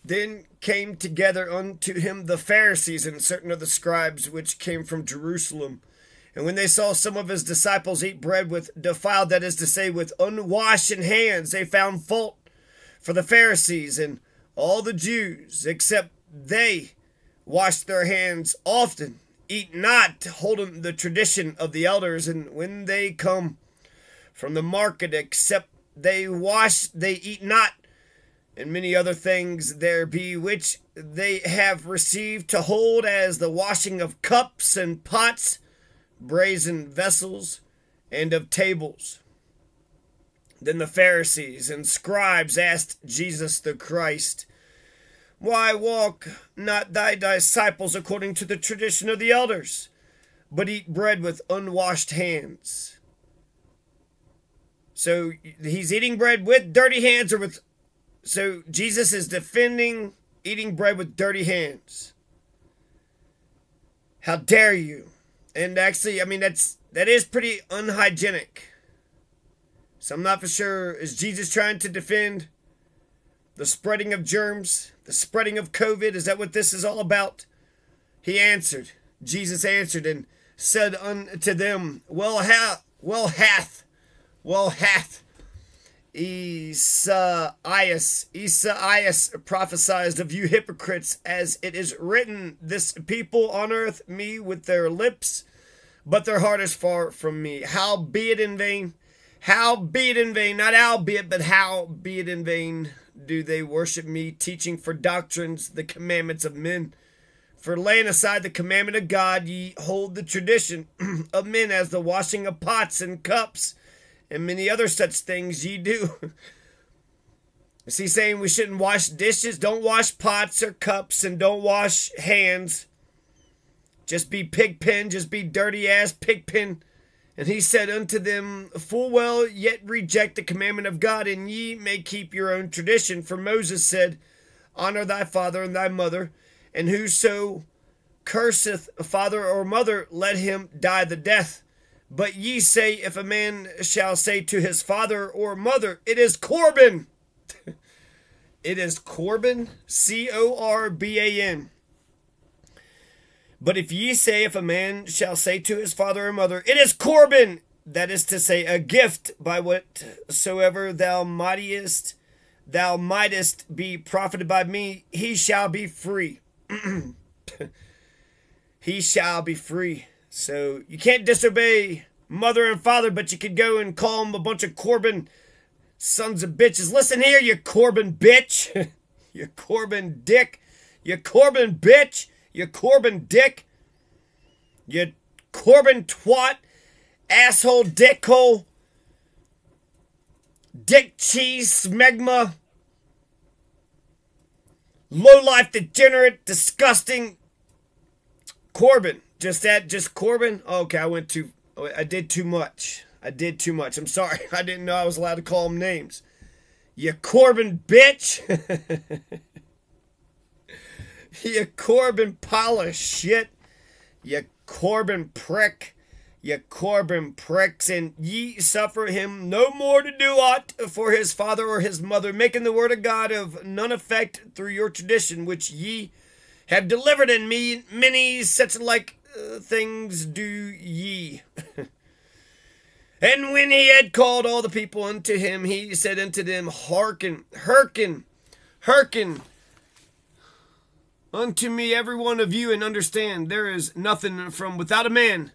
Then came together unto him the Pharisees and certain of the Scribes which came from Jerusalem. And when they saw some of his disciples eat bread with defiled, that is to say, with unwashed hands, they found fault. For the Pharisees and all the Jews, except they wash their hands often, eat not, holding the tradition of the elders. And when they come from the market, except they wash, they eat not. And many other things there be which they have received to hold, as the washing of cups and pots, brazen vessels, and of tables. Then the Pharisees and Scribes asked Jesus the Christ, Why walk not thy disciples according to the tradition of the elders, but eat bread with unwashed hands? So he's eating bread with dirty hands, or with... So Jesus is defending eating bread with dirty hands. How dare you? And actually, I mean, that is pretty unhygienic. So I'm not for sure, is Jesus trying to defend the spreading of germs, the spreading of COVID? Is that what this is all about? He answered, Jesus answered and said unto them, Well hath Esaias prophesied of you hypocrites, as it is written, This people honoreth me with their lips, but their heart is far from me. How be it in vain, not albeit, but how be it in vain, do they worship me, teaching for doctrines the commandments of men. For laying aside the commandment of God, ye hold the tradition of men, as the washing of pots and cups, and many other such things ye do. Is he saying we shouldn't wash dishes? Don't wash pots or cups, and don't wash hands. Just be pigpen, just be dirty-ass pigpen. And he said unto them, Full well, yet reject the commandment of God, and ye may keep your own tradition. For Moses said, Honor thy father and thy mother, and whoso curseth father or mother, let him die the death. But ye say, if a man shall say to his father or mother, It is Corban. It is Corban, C-O-R-B-A-N. But if ye say, if a man shall say to his father or mother, It is Corban, that is to say, a gift, by whatsoever thou mightest be profited by me, he shall be free. He shall be free. So you can't disobey mother and father, but you could go and call them a bunch of Corban sons of bitches. Listen here, you Corban bitch. You Corban dick. You Corban bitch. You Corban dick. You Corban twat. Asshole dickhole. Dick cheese smegma. Low-life degenerate. Disgusting. Corban. Just Corban? Okay, I did too much. I'm sorry. I didn't know I was allowed to call them names. You Corban bitch. You Corban pile of shit. You Corban prick. You Corban pricks. And ye suffer him no more to do aught for his father or his mother, making the word of God of none effect through your tradition, which ye have delivered in me. Many such like things do ye. And when he had called all the people unto him, he said unto them, Hearken unto me, every one of you, and understand, there is nothing from without a man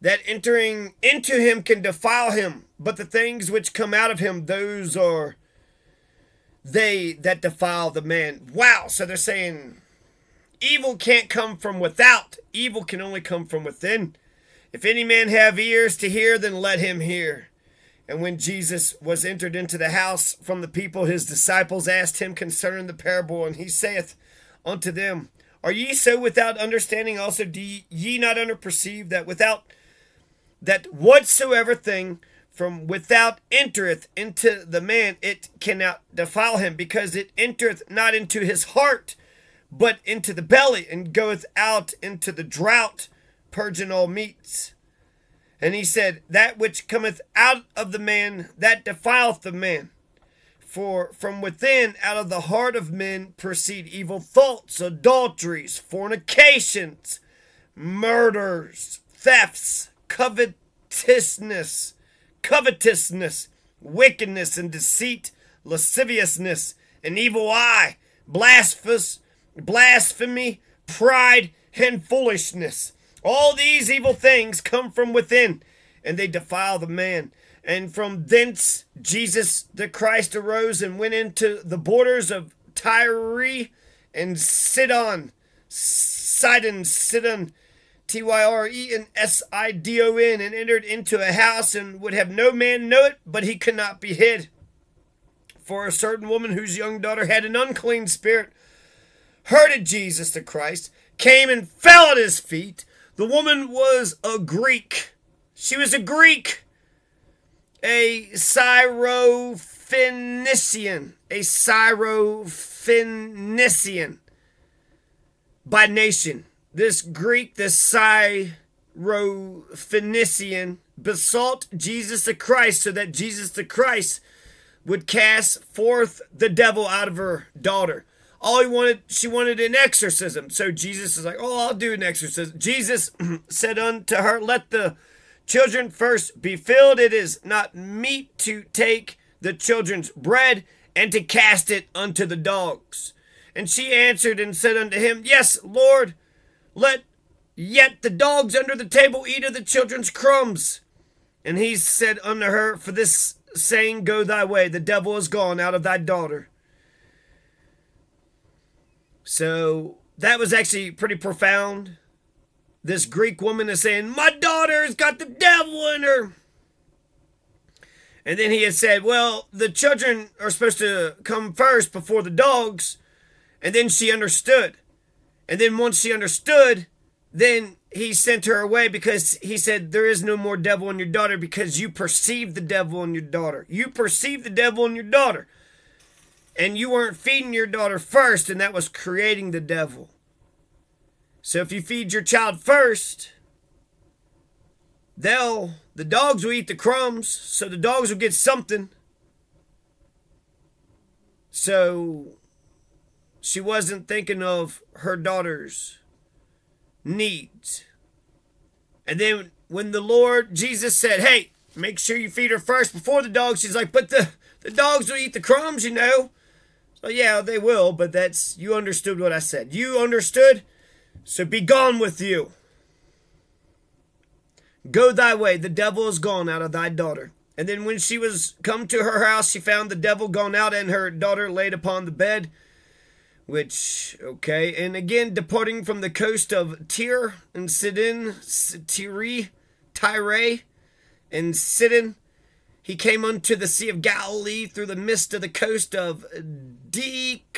that entering into him can defile him, but the things which come out of him, those are they that defile the man. Wow, so they're saying evil can't come from without. Evil can only come from within. If any man have ears to hear, then let him hear. And when Jesus was entered into the house from the people, his disciples asked him concerning the parable, and he saith unto them, Are ye so without understanding also? Do ye not perceive that whatsoever thing from without entereth into the man, it cannot defile him, because it entereth not into his heart, but into the belly, and goeth out into the drought, purging all meats. And he said, That which cometh out of the man, that defileth the man. For from within, out of the heart of men, proceed evil thoughts, adulteries, fornications, murders, thefts, covetousness, wickedness and deceit, lasciviousness, an evil eye, blasphemy, pride, and foolishness. All these evil things come from within, and they defile the man. And from thence Jesus the Christ arose and went into the borders of Tyre and Sidon, Tyre, and entered into a house, and would have no man know it, but he could not be hid. For a certain woman whose young daughter had an unclean spirit heard of Jesus the Christ, came and fell at his feet. The woman was a Greek. She was a Greek. A Syrophoenician by nation. This Greek, this Syrophoenician, besought Jesus the Christ so that Jesus the Christ would cast forth the devil out of her daughter. She wanted an exorcism. So Jesus is like, oh, I'll do an exorcism. Jesus said unto her, let the children first be filled. It is not meet to take the children's bread and to cast it unto the dogs. And she answered and said unto him, yes, Lord, let yet the dogs under the table eat of the children's crumbs. And he said unto her, for this saying, go thy way, the devil is gone out of thy daughter. So that was actually pretty profound. This Greek woman is saying, my daughter's got the devil in her. And then he had said, well, the children are supposed to come first before the dogs. And then she understood. And then once she understood, then he sent her away, because he said, there is no more devil in your daughter, because you perceive the devil in your daughter. You perceive the devil in your daughter. And you weren't feeding your daughter first, and that was creating the devil. So if you feed your child first, the dogs will eat the crumbs, so the dogs will get something. So she wasn't thinking of her daughter's needs. And then when the Lord Jesus said, hey, make sure you feed her first before the dogs, she's like, but the dogs will eat the crumbs, you know. So yeah, they will, but you understood what I said. You understood? So be gone with you. Go thy way, the devil is gone out of thy daughter. And then when she was come to her house, she found the devil gone out, and her daughter laid upon the bed. Which, okay, and again, departing from the coast of Tyre and Sidon, Tyre and Sidon, he came unto the Sea of Galilee through the midst of the coast of Decapolis.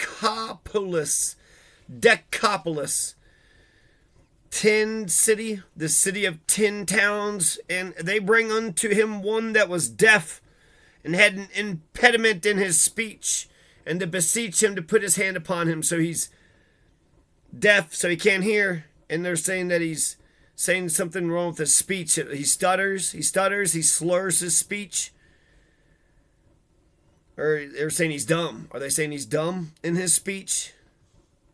10 city, the city of 10 towns, and they bring unto him one that was deaf and had an impediment in his speech, and to beseech him to put his hand upon him. So he's deaf, so he can't hear, and they're saying that he's saying something wrong with his speech. He stutters, he slurs his speech. Or they're saying he's dumb. Are they saying he's dumb in his speech?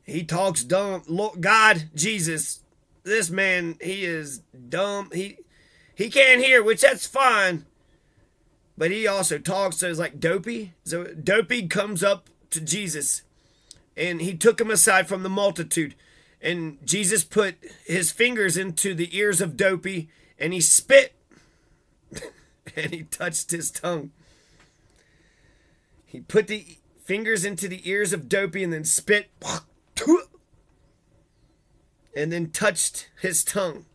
He talks dumb. Lord, God, Jesus, this man, he is dumb. He can't hear, which that's fine. But he also talks, so it's like Dopey. So Dopey comes up to Jesus, and he took him aside from the multitude. And Jesus put his fingers into the ears of Dopey, and he spit, and he touched his tongue. He put the fingers into the ears of Dopey and then spit, and then touched his tongue.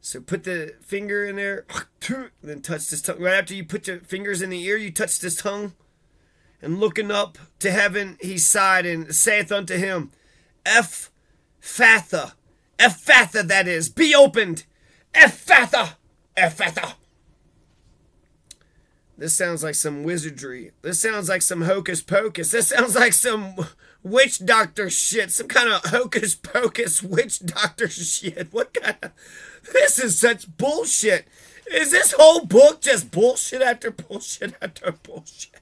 So put the finger in there, then touched his tongue. Right after you put your fingers in the ear, you touched his tongue. And looking up to heaven, he sighed and saith unto him, Ephphatha, that is, be opened. Ephphatha. This sounds like some wizardry. This sounds like some hocus pocus. This sounds like some witch doctor shit. Some kind of hocus pocus witch doctor shit. What kind of... This is such bullshit. Is this whole book just bullshit after bullshit after bullshit?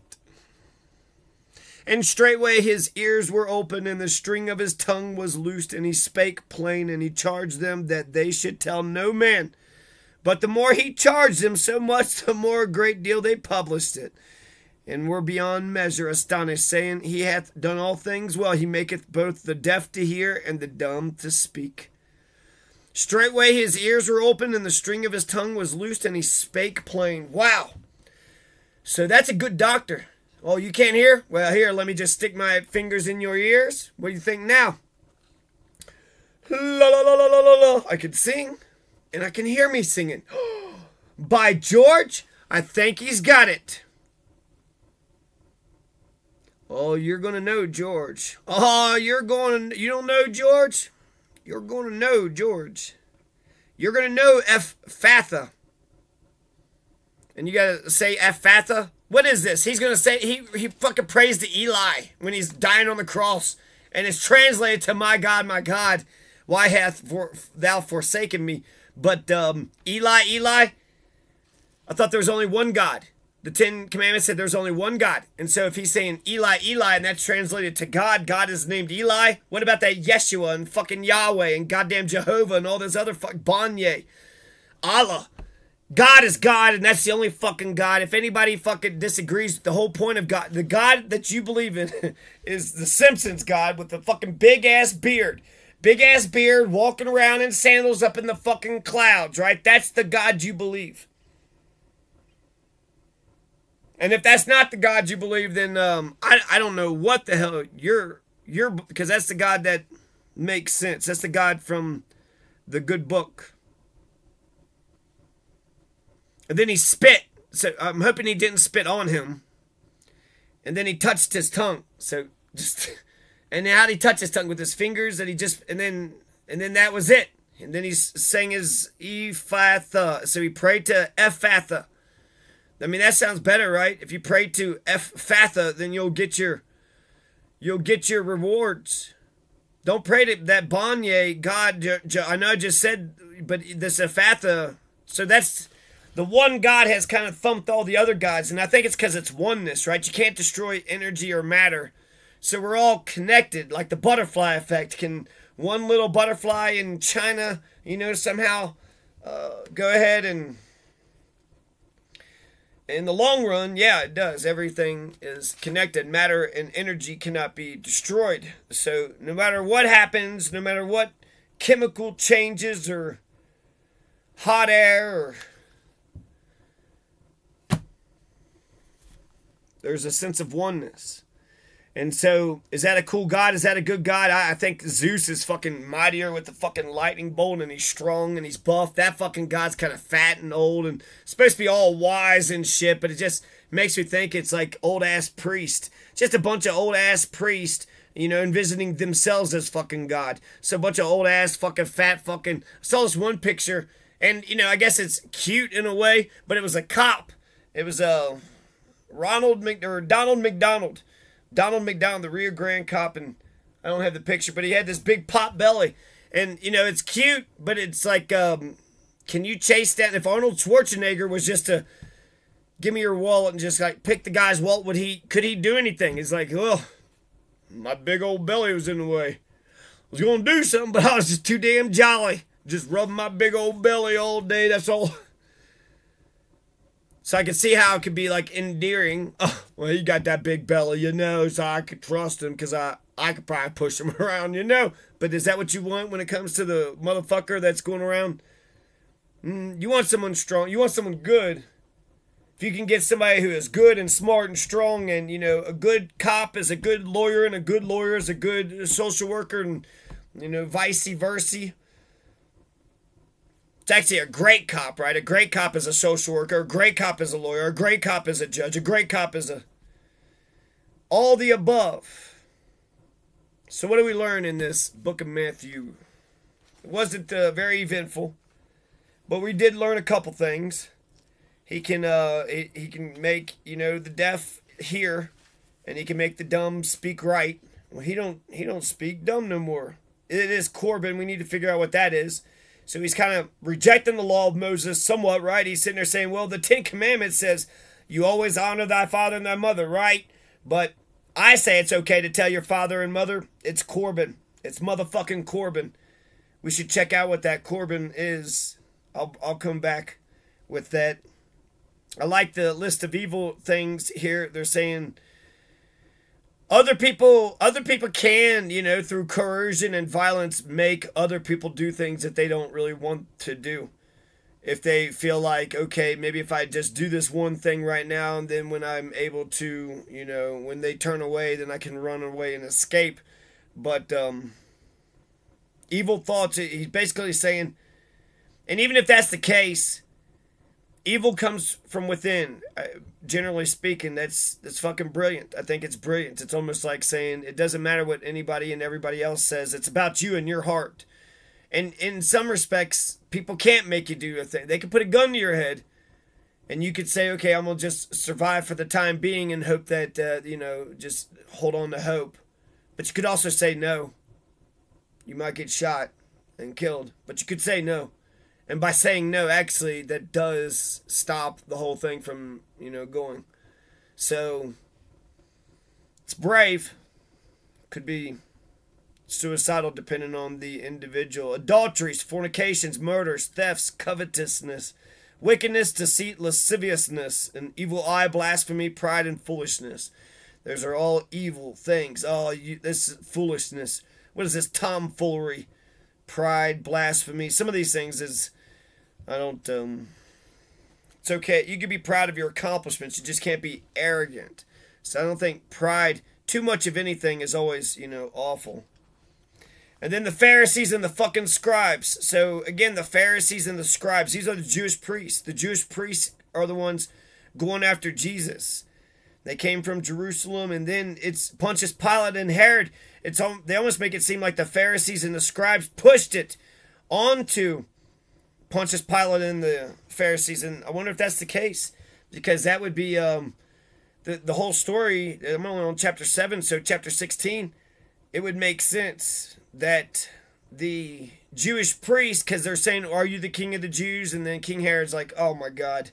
And straightway his ears were opened, and the string of his tongue was loosed, and he spake plain, and he charged them that they should tell no man. But the more he charged them so much, the more a great deal they published it, and were beyond measure astonished, saying, He hath done all things well. He maketh both the deaf to hear, and the dumb to speak. Straightway his ears were opened, and the string of his tongue was loosed, and he spake plain. Wow. So that's a good doctor. Oh, you can't hear? Well, here, let me just stick my fingers in your ears. What do you think now? La la la la la la la. I can sing, and I can hear me singing. By George, I think he's got it. Oh, you're going to know George. Oh, you don't know George? You're going to know George. You're going to know Ephatha. And you got to say Ephatha. What is this? He's going to say, he fucking prays to Eli when he's dying on the cross. And it's translated to, my God, why hath thou forsaken me? But Eli, I thought there was only one God. The Ten Commandments said there's only one God. And so if he's saying Eli, and that's translated to God, God is named Eli. What about that Yeshua and fucking Yahweh and goddamn Jehovah and all those other Banye? Allah. God is God, and that's the only fucking God. If anybody fucking disagrees with the whole point of God, the God that you believe in is the Simpsons God with the fucking big-ass beard. Big-ass beard, walking around in sandals up in the fucking clouds, right? That's the God you believe. And if that's not the God you believe, then I don't know what the hell you're because that's the God that makes sense. That's the God from the good book. And then he spit. So I'm hoping he didn't spit on him. And then he touched his tongue. So and how did he touch his tongue? With his fingers, and then that was it. And then he sang his Ephatha. So he prayed to Ephatha. I mean, that sounds better, right? If you pray to Ephatha, then you'll get your rewards. Don't pray to that Banye God. I know I just said, but this Ephatha. So that's the one God has kind of thumped all the other gods, and I think it's because it's oneness, right? You can't destroy energy or matter, so we're all connected, like the butterfly effect. Can one little butterfly in China, somehow go ahead and? In the long run, yeah, it does. Everything is connected. Matter and energy cannot be destroyed. So no matter what happens, no matter what chemical changes or hot air, there's a sense of oneness. And so, is that a cool God? Is that a good God? I think Zeus is fucking mightier with the fucking lightning bolt, and he's strong and he's buff. That fucking God's kind of fat and old and supposed to be all wise and shit, but it just makes me think it's like old-ass priest. Just a bunch of old-ass priests, envisioning themselves as fucking God. So a bunch of old-ass fucking fat fucking... I saw this one picture, and, I guess it's cute in a way, but it was a cop. It was Donald McDonald. Donald McDonald, the Rio Grande cop, and I don't have the picture, but he had this big pot belly. And, it's cute, but it's like, can you chase that? If Arnold Schwarzenegger was just to give me your wallet and just like pick the guy's wallet, could he do anything? It's like, well, my big old belly was in the way. I was going to do something, but I was just too damn jolly. Just rubbing my big old belly all day, that's all. So I could see how it could be like endearing. Oh, well, he got that big belly, so I could trust him because I could probably push him around, But is that what you want when it comes to the motherfucker that's going around? You want someone strong. You want someone good. If you can get somebody who is good and smart and strong, and, a good cop is a good lawyer, and a good lawyer is a good social worker, and, vice versa. It's actually a great cop, right? A great cop is a social worker. A great cop is a lawyer. A great cop is a judge. A great cop is all the above. So what do we learn in this book of Matthew? It wasn't very eventful, but we did learn a couple things. He can make, the deaf hear, and he can make the dumb speak right. Well, he don't speak dumb no more. It is Corban. We need to figure out what that is. So he's kind of rejecting the law of Moses somewhat, right? He's sitting there saying, well, the Ten Commandments says, you always honor thy father and thy mother, right? But I say it's okay to tell your father and mother. It's Corban. It's motherfucking Corban. We should check out what that Corban is. I'll come back with that. I like the list of evil things here. They're saying other people can, through coercion and violence, make other people do things that they don't really want to do. If they feel like, okay, maybe if I just do this one thing right now, and then when I'm able to, when they turn away, then I can run away and escape. But evil thoughts, he's basically saying, and even if that's the case, evil comes from within. Generally speaking, that's fucking brilliant. I think it's brilliant. It's almost like saying it doesn't matter what anybody and everybody else says. It's about you and your heart. And in some respects, people can't make you do a thing. They can put a gun to your head, and you could say, okay, I'm going to just survive for the time being and hope that, just hold on to hope. But you could also say no. You might get shot and killed, but you could say no. And by saying no, actually, that does stop the whole thing from, going. So, it's brave. Could be suicidal depending on the individual. Adulteries, fornications, murders, thefts, covetousness, wickedness, deceit, lasciviousness, an evil eye, blasphemy, pride, and foolishness. Those are all evil things. Oh, this is foolishness. What is this tomfoolery? Pride, blasphemy. Some of these things is, it's okay. You can be proud of your accomplishments. You just can't be arrogant. So I don't think pride, too much of anything is always, awful. And then the Pharisees and the fucking Scribes. So, again, the Pharisees and the Scribes, these are the Jewish priests. The Jewish priests are the ones going after Jesus. They came from Jerusalem, and then it's Pontius Pilate and Herod. They almost make it seem like the Pharisees and the Scribes pushed it onto Pontius Pilate and the Pharisees. And I wonder if that's the case, because that would be the whole story. I'm only on chapter 7, so chapter 16, it would make sense that the Jewish priests, because they're saying, are you the king of the Jews? And then King Herod's like, oh my God,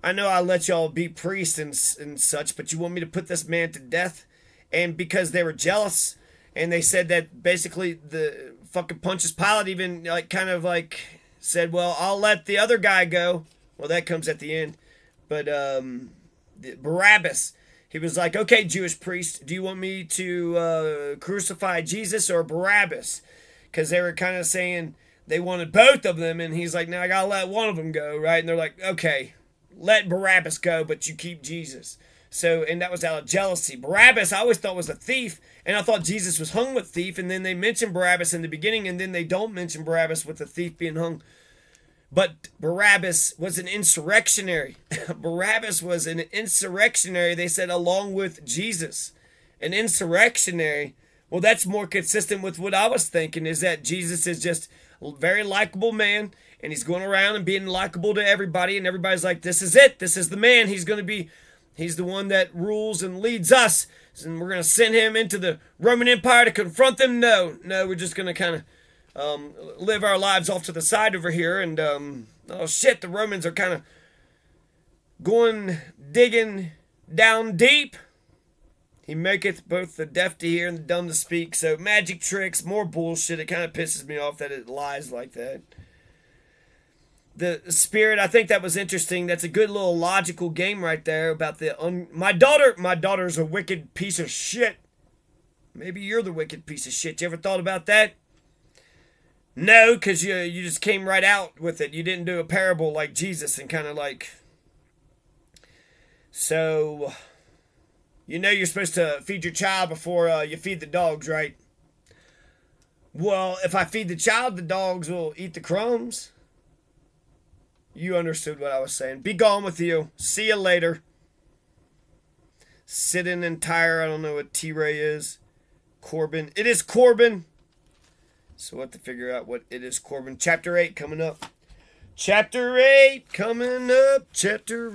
I know I let y'all be priests and such, but you want me to put this man to death? And because they were jealous, and they said that basically the fucking Pontius Pilate even said, well, I'll let the other guy go. Well, that comes at the end. But Barabbas, he was like, okay, Jewish priest, do you want me to crucify Jesus or Barabbas? Because they were kind of saying they wanted both of them, and he's like, no, I gotta let one of them go, right? And they're like, okay, let Barabbas go, but you keep Jesus. So, and that was out of jealousy. Barabbas, I always thought was a thief, and I thought Jesus was hung with thief, and then they mention Barabbas in the beginning, and then they don't mention Barabbas with the thief being hung. But Barabbas was an insurrectionary. Barabbas was an insurrectionary, they said, along with Jesus. An insurrectionary. Well, that's more consistent with what I was thinking, is that Jesus is just a very likable man, and he's going around and being likable to everybody, and everybody's like, this is it. This is the man. He's the one that rules and leads us, and we're going to send him into the Roman Empire to confront them. No, we're just going to kind of live our lives off to the side over here, and oh shit, the Romans are kind of digging down deep. He maketh both the deaf to hear and the dumb to speak. So magic tricks, more bullshit. It kind of pisses me off that it lies like that. The spirit, I think that was interesting. That's a good little logical game right there about my daughter's a wicked piece of shit. Maybe you're the wicked piece of shit. You ever thought about that? No, because you just came right out with it. You didn't do a parable like Jesus and kind of like... So, you're supposed to feed your child before you feed the dogs, right? Well, if I feed the child, the dogs will eat the crumbs. You understood what I was saying. Be gone with you. See you later. Sit-in entire, I don't know what T-Ray is. Corban. It is Corban. So we'll have to figure out what it is, Corban. Chapter 8 coming up. Chapter 8 coming up. Chapter 8.